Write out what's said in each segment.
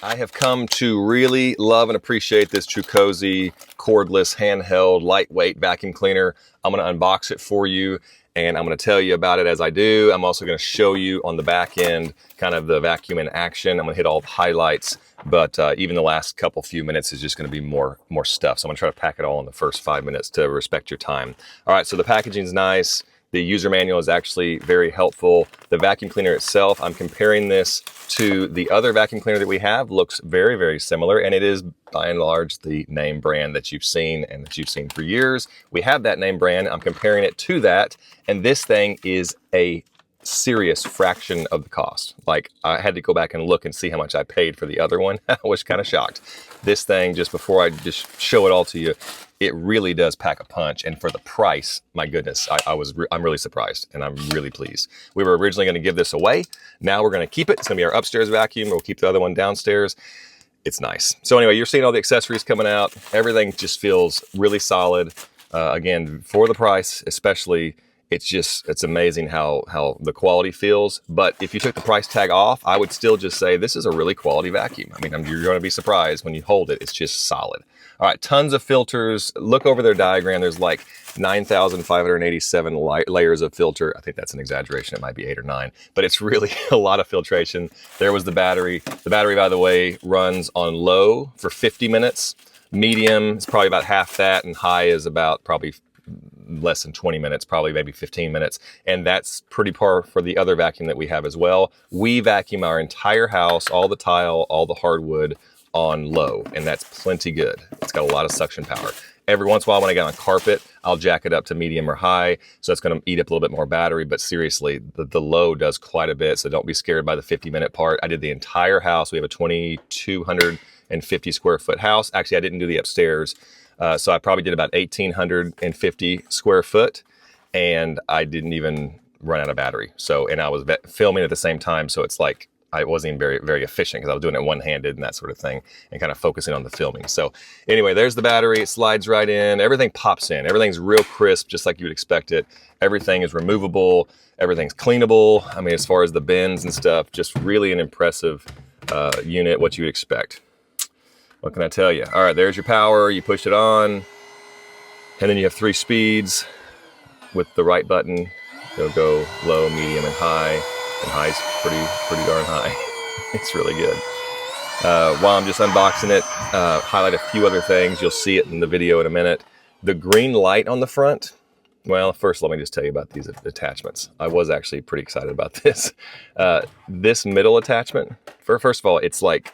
I have come to really love and appreciate this TRUCOZIE cordless, handheld, lightweight vacuum cleaner. I'm going to unbox it for you, and I'm going to tell you about it as I do. I'm also going to show you on the back end kind of the vacuum in action. I'm going to hit all the highlights, but even the last few minutes is just going to be more stuff. So I'm going to try to pack it all in the first 5 minutes to respect your time. All right, so the packaging is nice. The user manual is actually very helpful. The vacuum cleaner itself, I'm comparing this to the other vacuum cleaner that we have, looks very, very similar, and it is by and large the name brand that you've seen and that you've seen for years. We have that name brand. I'm comparing it to that, and this thing is a serious fraction of the cost. Like, I had to go back and look and see how much I paid for the other one. I was kind of shocked. This thing, just before I just show it all to you, it really does pack a punch, and for the price, my goodness, I'm really surprised, and I'm really pleased. We were originally going to give this away. Now we're going to keep it. It's going to be our upstairs vacuum. We'll keep the other one downstairs. It's nice. So anyway, you're seeing all the accessories coming out. Everything just feels really solid. Again, for the price, especially, it's amazing how the quality feels. But if you took the price tag off, I would still just say this is a really quality vacuum. I mean, you're going to be surprised when you hold it. It's just solid. All right, tons of filters. Look over their diagram. There's like 9,587 layers of filter. I think that's an exaggeration. It might be 8 or 9, but it's really a lot of filtration. There was the battery. The battery, by the way, runs on low for 50 minutes. Medium is probably about half that, and high is about probably less than 20 minutes, probably maybe 15 minutes. And that's pretty par for the other vacuum that we have as well. We vacuum our entire house, all the tile, all the hardwood, on low, and that's plenty good. It's got a lot of suction power. Every once in a while when I get on carpet, I'll jack it up to medium or high, so it's going to eat up a little bit more battery, but seriously, the low does quite a bit, so don't be scared by the 50-minute part. I did the entire house. We have a 2,250 square foot house. Actually, I didn't do the upstairs, so I probably did about 1,850 square foot, and I didn't even run out of battery. So, and I was filming at the same time, so it's like I wasn't even very, very efficient because I was doing it one-handed and that sort of thing, and kind of focusing on the filming. So anyway, there's the battery. It slides right in. Everything pops in. Everything's real crisp, just like you would expect it. Everything is removable. Everything's cleanable. I mean, as far as the bins and stuff, just really an impressive unit, what you would expect. What can I tell you? All right, there's your power. You push it on, and then you have 3 speeds. With the right button, it'll go low, medium, and high. And high's pretty darn high. It's really good. While I'm just unboxing it, highlight a few other things. You'll see it in the video in a minute. The green light on the front. Well, first let me just tell you about these attachments. I was actually pretty excited about this. This middle attachment, first of all, it's like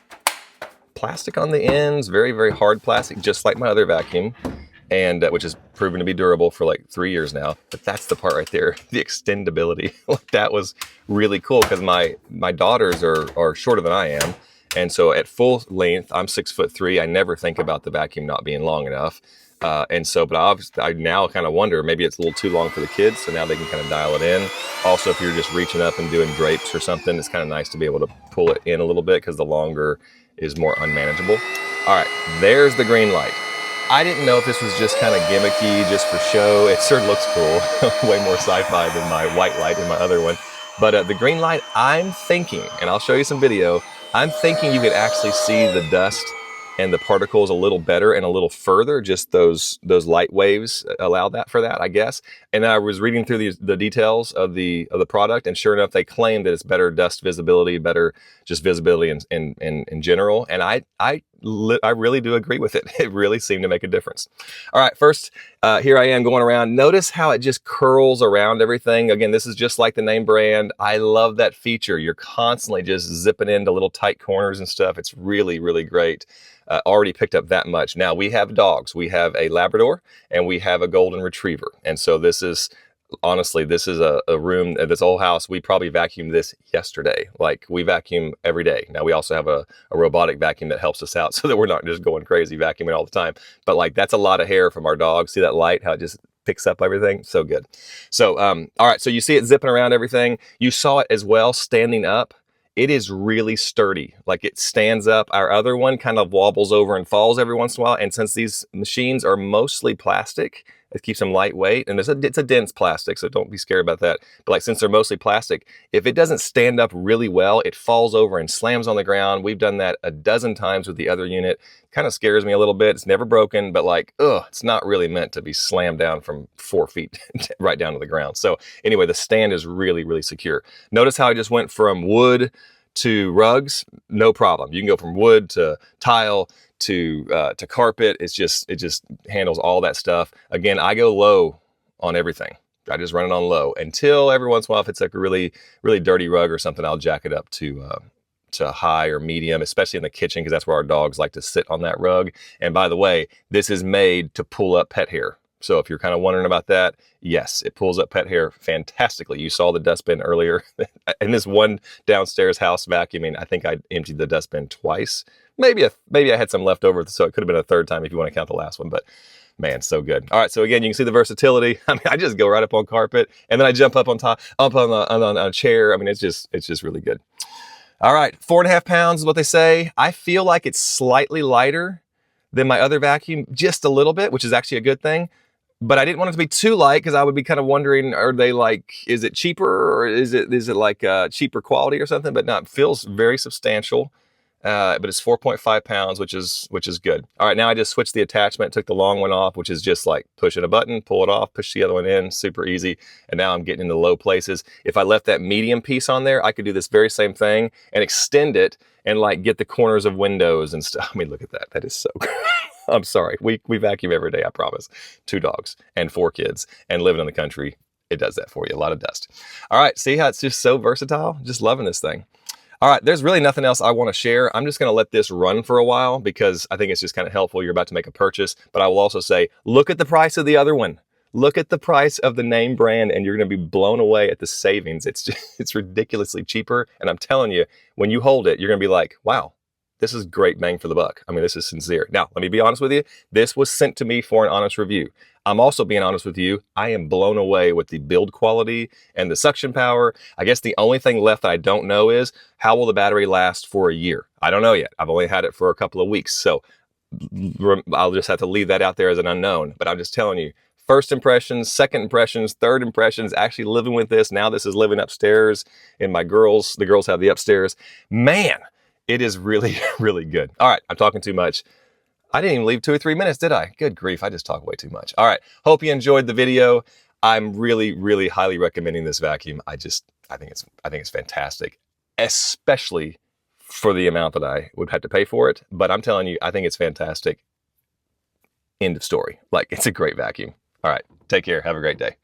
plastic on the ends, very, very hard plastic, just like my other vacuum, and which has proven to be durable for like 3 years now. But that's the part right there, the extendability. That was really cool because my daughters are shorter than I am, and so at full length, I'm 6'3". I never think about the vacuum not being long enough, and so, but I now kind of wonder maybe it's a little too long for the kids, so now they can kind of dial it in. Also, if you're just reaching up and doing drapes or something, it's kind of nice to be able to pull it in a little bit because the longer is more unmanageable. All right, there's the green light. I didn't know if this was just kind of gimmicky, just for show. It sure looks cool, way more sci-fi than my white light in my other one. But the green light, I'm thinking, and I'll show you some video, I'm thinking you could actually see the dust and the particles a little better and a little further. Just those light waves allow that for that, I guess. And I was reading through the details of the product, and sure enough, they claim that it's better dust visibility, better just visibility in general. And I really do agree with it. It really seemed to make a difference. All right, first, here I am going around. Notice how it just curls around everything. Again, this is just like the name brand. I love that feature. You're constantly just zipping into little tight corners and stuff. It's really, really great. Already picked up that much. Now, we have dogs. We have a Labrador and we have a Golden Retriever. And so this is, honestly, this is a room, this whole house, we probably vacuumed this yesterday. Like, we vacuum every day. Now, we also have a robotic vacuum that helps us out so that we're not just going crazy vacuuming all the time. But like, that's a lot of hair from our dogs. See that light, how it just picks up everything? So good. So, all right, so you see it zipping around everything. You saw it as well standing up. It is really sturdy. Like, it stands up. Our other one kind of wobbles over and falls every once in a while. And since these machines are mostly plastic, It keeps them lightweight, and it's a dense plastic, so don't be scared about that. But like, since they're mostly plastic, if it doesn't stand up really well, it falls over and slams on the ground. We've done that a dozen times with the other unit. Kind of scares me a little bit. It's never broken, but like, it's not really meant to be slammed down from 4 feet right down to the ground. So anyway, the stand is really, really secure. Notice how I just went from wood to rugs, no problem. You can go from wood to tile to carpet. It just handles all that stuff. Again, I go low on everything. I just run it on low until every once in a while, if it's like a really, really dirty rug or something, I'll jack it up to high or medium, especially in the kitchen, because that's where our dogs like to sit on that rug. And by the way, this is made to pull up pet hair. So if you're kind of wondering about that, yes, it pulls up pet hair fantastically. You saw the dustbin earlier. In this one downstairs house vacuuming, I think I emptied the dustbin twice. Maybe I had some left over, so it could have been a third time if you want to count the last one. But man, so good. All right, so again, you can see the versatility. I mean, I just go right up on carpet, and then I jump up on top, up on a chair. I mean, it's just really good. All right, 4.5 pounds is what they say. I feel like it's slightly lighter than my other vacuum, just a little bit, which is actually a good thing. But I didn't want it to be too light, because I would be kind of wondering, are they like, is it cheaper, or is it like cheaper quality or something? But no, it feels very substantial. But it's 4.5 pounds, which is good. All right, now I just switched the attachment, took the long one off, which is just like pushing a button, pull it off, push the other one in, super easy. And now I'm getting into low places. If I left that medium piece on there, I could do this very same thing and extend it and like get the corners of windows and stuff. I mean, look at that. That is so good. I'm sorry. We vacuum every day, I promise. 2 dogs and 4 kids and living in the country. It does that for you. A lot of dust. All right, see how it's just so versatile? Just loving this thing. All right, there's really nothing else I want to share. I'm just going to let this run for a while, because I think it's just kind of helpful. You're about to make a purchase, but I will also say, look at the price of the other one. Look at the price of the name brand, and you're going to be blown away at the savings. It's ridiculously cheaper, and I'm telling you, when you hold it, you're going to be like, wow, this is great bang for the buck. I mean, this is sincere. Now, let me be honest with you. This was sent to me for an honest review. I'm also being honest with you. I am blown away with the build quality and the suction power. I guess the only thing left that I don't know is, how will the battery last for a year? I don't know yet. I've only had it for a couple of weeks, so I'll just have to leave that out there as an unknown. But I'm just telling you, first impressions, second impressions, third impressions, actually living with this. Now this is living upstairs, and the girls have the upstairs. Man, it is really, really good. All right, I'm talking too much. I didn't even leave 2 or 3 minutes, did I? Good grief, I just talk way too much. All right, hope you enjoyed the video. I'm really, really highly recommending this vacuum. I think it's fantastic, especially for the amount that I would have to pay for it. But I'm telling you, I think it's fantastic. End of story. Like, it's a great vacuum. All right, take care. Have a great day.